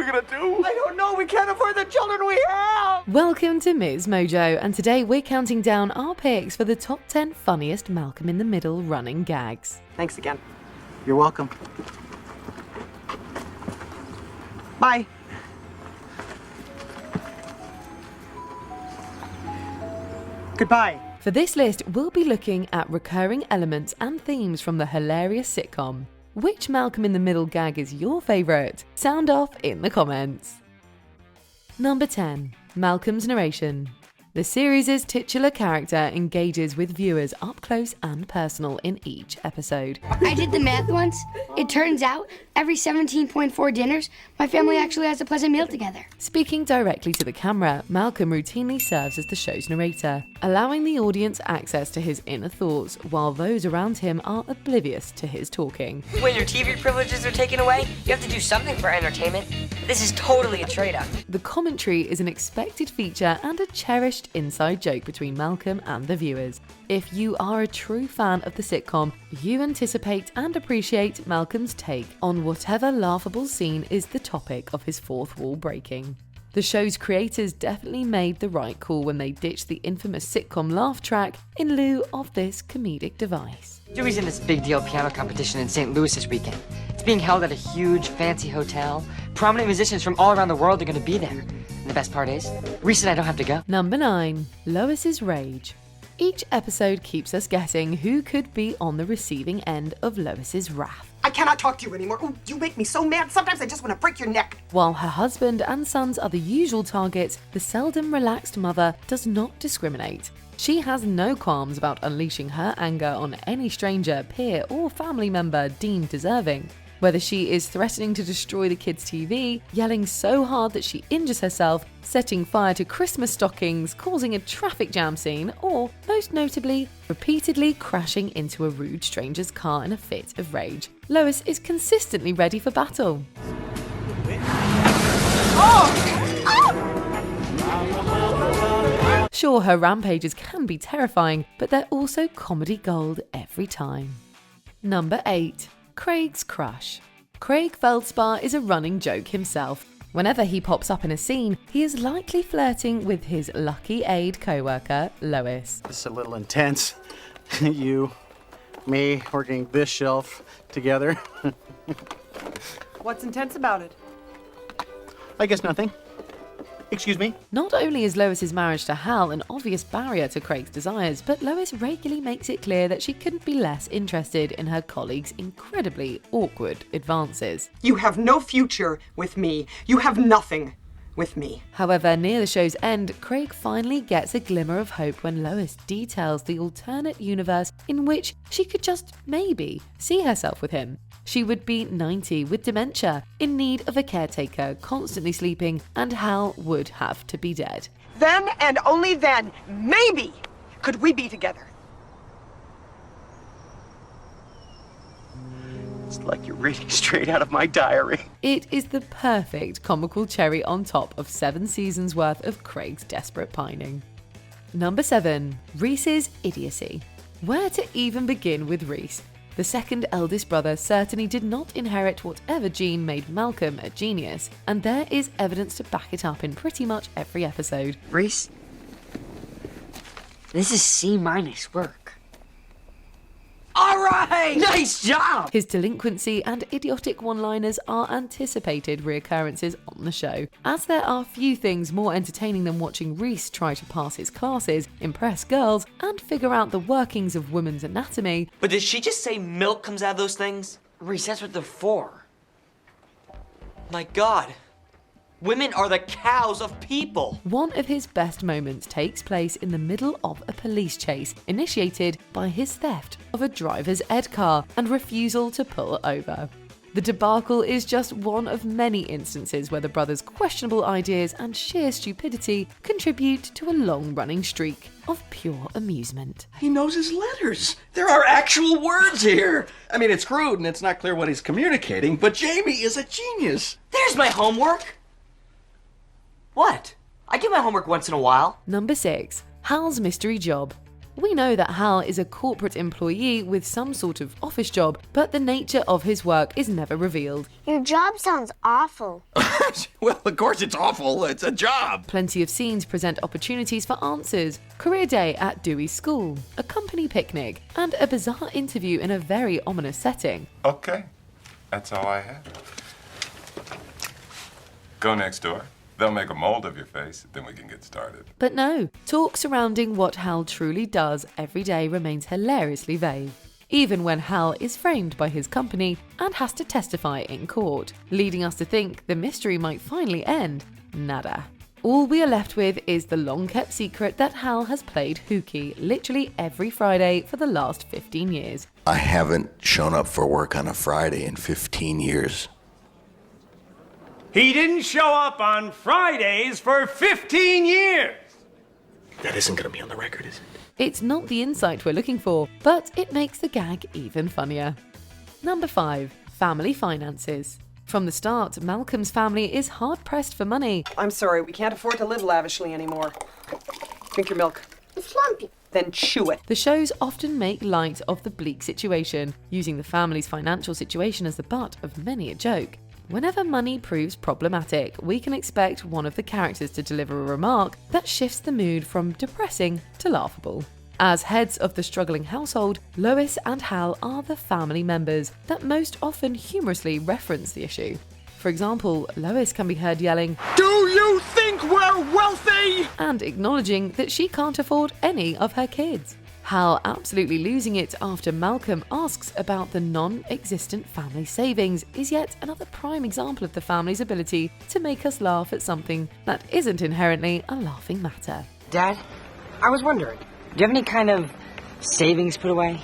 we gonna do? I don't know. We can't afford the children we have. Welcome to MsMojo, and today we're counting down our picks for the top 10 funniest Malcolm in the Middle running gags. Thanks again. You're welcome. Bye. Goodbye. For this list, we'll be looking at recurring elements and themes from the hilarious sitcom. Which Malcolm in the Middle gag is your favourite? Sound off in the comments. Number 10. Malcolm's narration. The series' titular character engages with viewers up close and personal in each episode. I did the math once. It turns out every 17.4 dinners, my family actually has a pleasant meal together. Speaking directly to the camera, Malcolm routinely serves as the show's narrator, allowing the audience access to his inner thoughts while those around him are oblivious to his talking. When your TV privileges are taken away, you have to do something for entertainment. This is totally a trade-off. The commentary is an expected feature and a cherished inside joke between Malcolm and the viewers. If you are a true fan of the sitcom, you anticipate and appreciate Malcolm's take on whatever laughable scene is the topic of his fourth wall breaking. The show's creators definitely made the right call when they ditched the infamous sitcom laugh track in lieu of this comedic device. Dewey's in this big deal piano competition in St. Louis this weekend. It's being held at a huge, fancy hotel. Prominent musicians from all around the world are going to be there. And the best part is, Reese and I don't have to go. Number 9. Lois's Rage. Each episode keeps us guessing who could be on the receiving end of Lois's wrath. I cannot talk to you anymore. Oh, you make me so mad. Sometimes I just want to break your neck. While her husband and sons are the usual targets, the seldom relaxed mother does not discriminate. She has no qualms about unleashing her anger on any stranger, peer, or family member deemed deserving. Whether she is threatening to destroy the kids' TV, yelling so hard that she injures herself, setting fire to Christmas stockings, causing a traffic jam scene, or, most notably, repeatedly crashing into a rude stranger's car in a fit of rage, Lois is consistently ready for battle. Sure, her rampages can be terrifying, but they're also comedy gold every time. Number 8. Craig's crush. Craig Feldspar is a running joke himself. Whenever he pops up in a scene, he is likely flirting with his lucky aide co-worker, Lois. This is a little intense. You, me, working this shelf together. What's intense about it? I guess nothing. Excuse me? Not only is Lois's marriage to Hal an obvious barrier to Craig's desires, but Lois regularly makes it clear that she couldn't be less interested in her colleague's incredibly awkward advances. You have no future with me. You have nothing with me. However, near the show's end, Craig finally gets a glimmer of hope when Lois details the alternate universe in which she could just maybe see herself with him. She would be 90 with dementia, in need of a caretaker, constantly sleeping, and Hal would have to be dead. Then and only then, maybe, could we be together. It's like you're reading straight out of my diary. It is the perfect comical cherry on top of 7 seasons worth of Craig's desperate pining. Number 7. Reese's idiocy. Where to even begin with Reese? The second eldest brother certainly did not inherit whatever gene made Malcolm a genius, and there is evidence to back it up in pretty much every episode. Reese, this is C- work. All right! Nice job! His delinquency and idiotic one-liners are anticipated reoccurrences on the show, as there are few things more entertaining than watching Reese try to pass his classes, impress girls, and figure out the workings of women's anatomy. But did she just say milk comes out of those things? Reese, that's what they're for. My God. Women are the cows of people. One of his best moments takes place in the middle of a police chase initiated by his theft of a driver's ed car and refusal to pull over. The debacle is just one of many instances where the brothers' questionable ideas and sheer stupidity contribute to a long-running streak of pure amusement. He knows his letters. There are actual words here. I mean, it's crude and it's not clear what he's communicating, but Jamie is a genius. There's my homework. What? I do my homework once in a while. Number 6. Hal's mystery job. We know that Hal is a corporate employee with some sort of office job, but the nature of his work is never revealed. Your job sounds awful. Well, of course it's awful. It's a job. Plenty of scenes present opportunities for answers: career day at Dewey's school, a company picnic, and a bizarre interview in a very ominous setting. Okay, that's all I have. Go next door. They'll make a mold of your face, then we can get started. But no, talk surrounding what Hal truly does every day remains hilariously vague, even when Hal is framed by his company and has to testify in court, leading us to think the mystery might finally end. Nada. All we are left with is the long-kept secret that Hal has played hooky literally every Friday for the last 15 years. I haven't shown up for work on a Friday in 15 years. He didn't show up on Fridays for 15 years! That isn't going to be on the record, is it? It's not the insight we're looking for, but it makes the gag even funnier. Number 5. Family finances. From the start, Malcolm's family is hard-pressed for money. I'm sorry, we can't afford to live lavishly anymore. Drink your milk. It's lumpy. Then chew it. The shows often make light of the bleak situation, using the family's financial situation as the butt of many a joke. Whenever money proves problematic, we can expect one of the characters to deliver a remark that shifts the mood from depressing to laughable. As heads of the struggling household, Lois and Hal are the family members that most often humorously reference the issue. For example, Lois can be heard yelling, Do you think we're wealthy? and acknowledging that she can't afford any of her kids. Hal absolutely losing it after Malcolm asks about the non-existent family savings is yet another prime example of the family's ability to make us laugh at something that isn't inherently a laughing matter. Dad, I was wondering, do you have any kind of savings put away?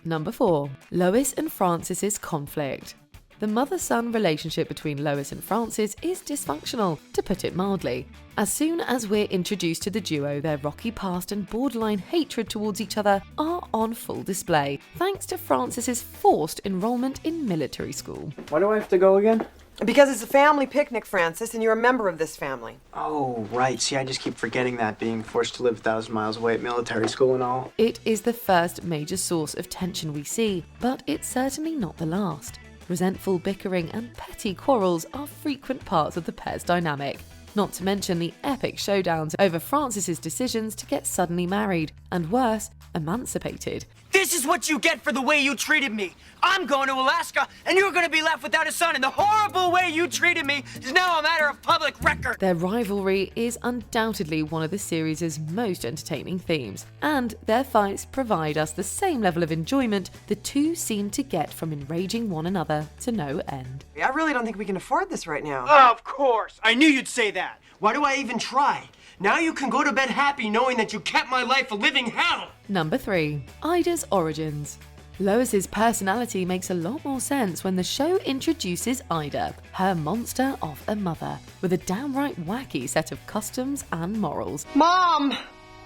Number 4. Lois and Francis's conflict. The mother-son relationship between Lois and Francis is dysfunctional, to put it mildly. As soon as we're introduced to the duo, their rocky past and borderline hatred towards each other are on full display, thanks to Francis's forced enrollment in military school. Why do I have to go again? Because it's a family picnic, Francis, and you're a member of this family. Oh, right. See, I just keep forgetting that, being forced to live 1,000 miles away at military school and all. It is the first major source of tension we see, but it's certainly not the last. Resentful bickering and petty quarrels are frequent parts of the pair's dynamic, not to mention the epic showdowns over Francis's decisions to get suddenly married, and worse, emancipated. This is what you get for the way you treated me. I'm going to Alaska, and you're going to be left without a son, and the horrible way you treated me is now a matter of public record. Their rivalry is undoubtedly one of the series' most entertaining themes, and their fights provide us the same level of enjoyment the two seem to get from enraging one another to no end. I really don't think we can afford this right now. Of course! I knew you'd say that. Why do I even try? Now you can go to bed happy knowing that you kept my life a living hell! Number 3. Ida's origins. Lois's personality makes a lot more sense when the show introduces Ida, her monster of a mother, with a downright wacky set of customs and morals. Mom!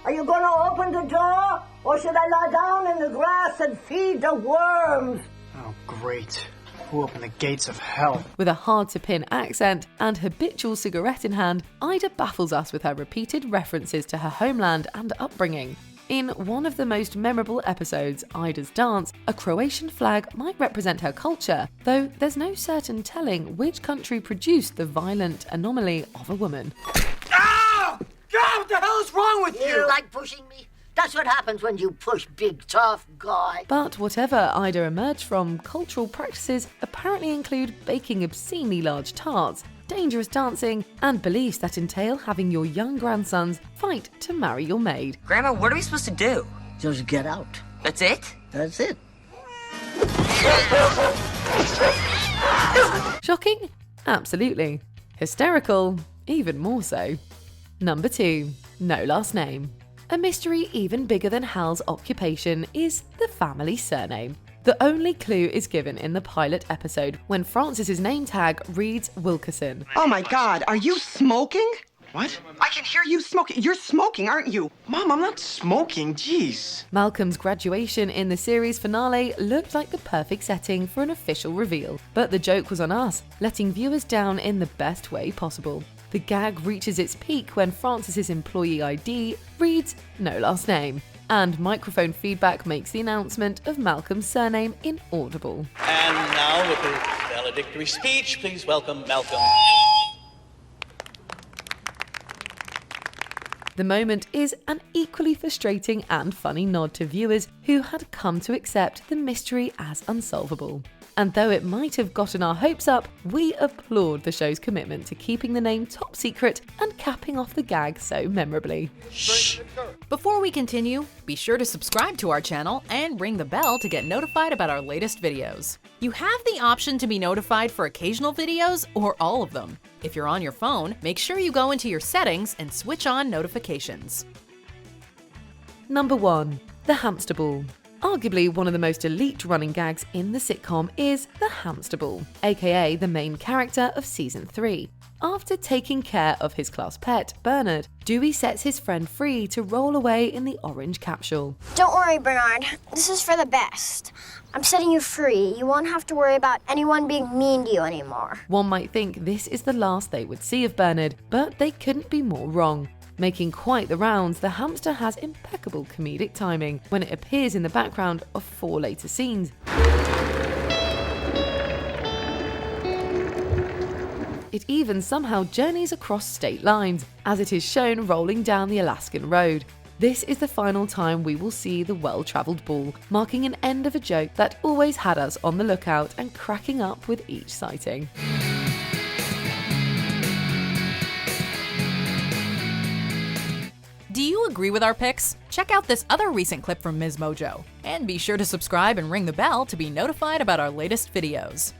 Are you gonna open the door? Or should I lie down in the grass and feed the worms? Oh, great. Who opened the gates of hell? With a hard-to-pin accent and habitual cigarette in hand, Ida baffles us with her repeated references to her homeland and upbringing. In one of the most memorable episodes, Ida's dance, a Croatian flag might represent her culture, though there's no certain telling which country produced the violent anomaly of a woman. Ah! God, what the hell is wrong with you? You like pushing me? That's what happens when you push big, tough guy. But whatever Ida emerged from, cultural practices apparently include baking obscenely large tarts, dangerous dancing, and beliefs that entail having your young grandsons fight to marry your maid. Grandma, what are we supposed to do? Just get out. That's it? That's it. Shocking? Absolutely. Hysterical? Even more so. Number 2. No last name. A mystery even bigger than Hal's occupation is the family surname. The only clue is given in the pilot episode when Francis's name tag reads Wilkerson. Oh my God, are you smoking? What? I can hear you smoking. You're smoking, aren't you? Mom, I'm not smoking. Jeez. Malcolm's graduation in the series finale looked like the perfect setting for an official reveal, but the joke was on us, letting viewers down in the best way possible. The gag reaches its peak when Francis's employee ID reads no last name, and microphone feedback makes the announcement of Malcolm's surname inaudible. And now, with the valedictory speech, please welcome Malcolm. The moment is an equally frustrating and funny nod to viewers who had come to accept the mystery as unsolvable. And though it might have gotten our hopes up, we applaud the show's commitment to keeping the name top secret and capping off the gag so memorably. Shh. Before we continue, be sure to subscribe to our channel and ring the bell to get notified about our latest videos. You have the option to be notified for occasional videos or all of them. If you're on your phone, make sure you go into your settings and switch on notifications. Number 1. The Hamster Ball. Arguably one of the most elite running gags in the sitcom is the hamster ball, aka the main character of season 3. After taking care of his class pet, Bernard, Dewey sets his friend free to roll away in the orange capsule. Don't worry, Bernard. This is for the best. I'm setting you free. You won't have to worry about anyone being mean to you anymore. One might think this is the last they would see of Bernard, but they couldn't be more wrong. Making quite the rounds, the hamster has impeccable comedic timing when it appears in the background of 4 later scenes. It even somehow journeys across state lines, as it is shown rolling down the Alaskan road. This is the final time we will see the well-travelled ball, marking an end of a joke that always had us on the lookout and cracking up with each sighting. Do you agree with our picks? Check out this other recent clip from MsMojo. And be sure to subscribe and ring the bell to be notified about our latest videos.